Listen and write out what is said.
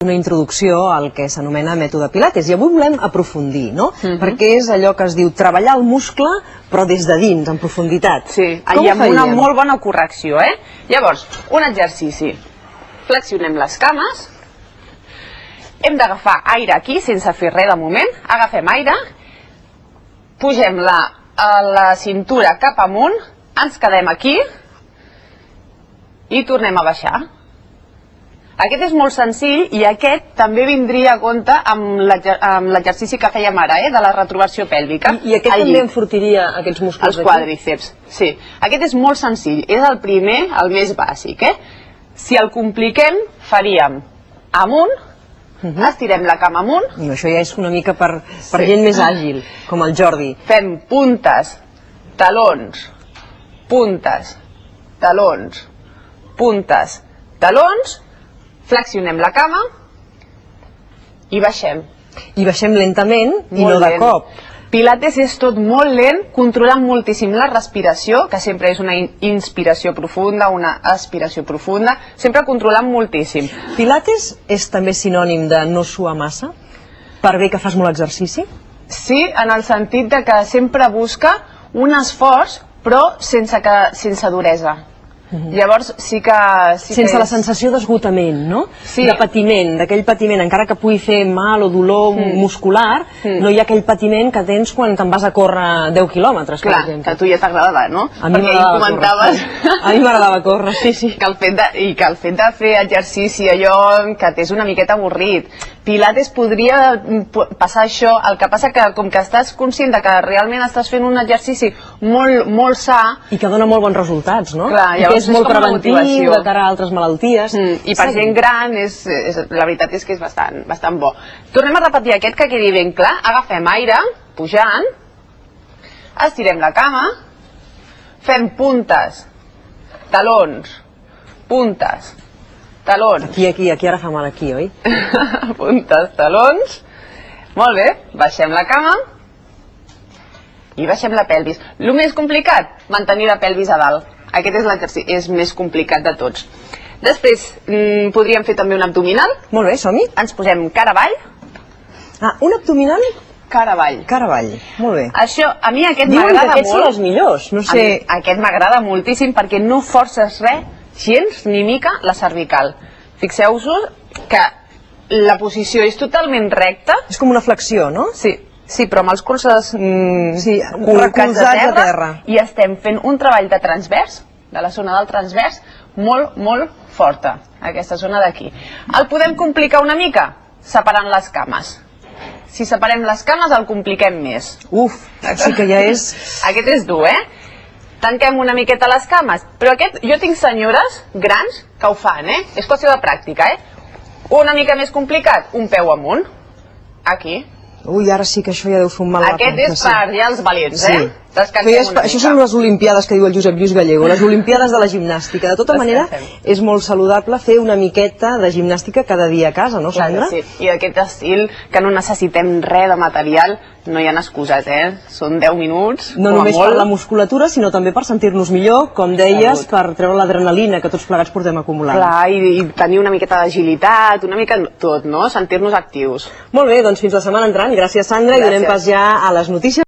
Una introducció al que s'anomena mètode Pilates, i avui volem aprofundir, no? Perquè és allò que es diu treballar el muscle, però des de dins, en profunditat. Sí, i amb una molt bona correcció, eh? Llavors, un exercici. Flexionem les cames. Hem d'agafar aire aquí, sense fer res de moment. Agafem aire. Pugem la cintura cap amunt. Ens quedem aquí. I tornem a baixar. Aquest és molt senzill i aquest també vindria a compte amb l'exercici que fèiem ara, de la retroversió pèlvica. I aquest també enfortiria aquests músculs d'aquí? Els quàdriceps, sí. Aquest és molt senzill, és el primer, el més bàsic. Si el compliquem, faríem amunt, estirem la cama amunt. I això ja és una mica per gent més àgil, com el Jordi. Fem puntes, talons, puntes, talons, puntes, talons. Flexionem la cama i baixem. I baixem lentament i no de cop. Pilates és tot molt lent, controlant moltíssim la respiració, que sempre és una inspiració profunda, una expiració profunda, sempre controlant moltíssim. Pilates és també sinònim de no suar massa, per bé que fas molt exercici? Sí, en el sentit de que sempre busca un esforç, però sense duresa. Llavors sí que... Sense la sensació d'esgotament, no? Sí. De patiment, d'aquell patiment, encara que pugui fer mal o dolor muscular, no hi ha aquell patiment que tens quan te'n vas a córrer 10 quilòmetres, per exemple. Clar, que a tu ja t'agradava, no? A mi m'agradava córrer, sí. Que el fet de fer exercici, allò que t'és una miqueta avorrit. Pilates podria passar això, el que passa que com que estàs conscient de que realment estàs fent un exercici molt sa... I que dona molt bons resultats, no? Clar, és molt preventiu de cara a altres malalties. I per gent gran, la veritat és que és bastant bo. Tornem a repetir aquest que quedi ben clar. Agafem aire, pujant, estirem la cama, fem puntes, talons, puntes, talons. Aquí, ara fa mal aquí, oi? Puntes, talons. Molt bé, baixem la cama i baixem la pelvis. El més complicat, mantenir la pelvis a dalt. Aquest és l'exercici, és més complicat de tots. Després podríem fer també un abdominal. Molt bé, som-hi. Ens posem cara avall. Ah, un abdominal? Cara avall. Cara avall, molt bé. Això, a mi aquest m'agrada molt. Diuen que aquests són els millors, no sé... Aquest m'agrada moltíssim perquè no forces res, gens ni mica, la cervical. Fixeu-vos que la posició és totalment recta. És com una flexió, no? Sí, però amb els colzes recolzats a terra. I estem fent un treball de transvers, de la zona del transvers, molt forta, aquesta zona d'aquí. El podem complicar una mica separant les cames. Si separem les cames el compliquem més. Uf, sí que ja és... Aquest és dur, Tanquem una miqueta les cames, però aquest, jo tinc senyores grans que ho fan, És qüestió de pràctica, Una mica més complicat, un peu amunt, aquí. Ui, ara sí que això ja deu fer un mal. Aquest és per ja els valients, Això són les Olimpiades que diu el Josep Lluís Gallego, les Olimpiades de la gimnàstica. De tota manera, és molt saludable fer una miqueta de gimnàstica cada dia a casa, no, Sandra? Sí, i aquest estil que no necessitem res de material, no hi ha excuses, Són 10 minuts, no només per la musculatura, sinó també per sentir-nos millor, com deies, per treure l'adrenalina que tots plegats portem acumulant. Clar, i tenir una miqueta d'agilitat, una mica tot, no? Sentir-nos actius. Molt bé, doncs fins la setmana entrant. Gràcies, Sandra, i donem pas ja a les notícies.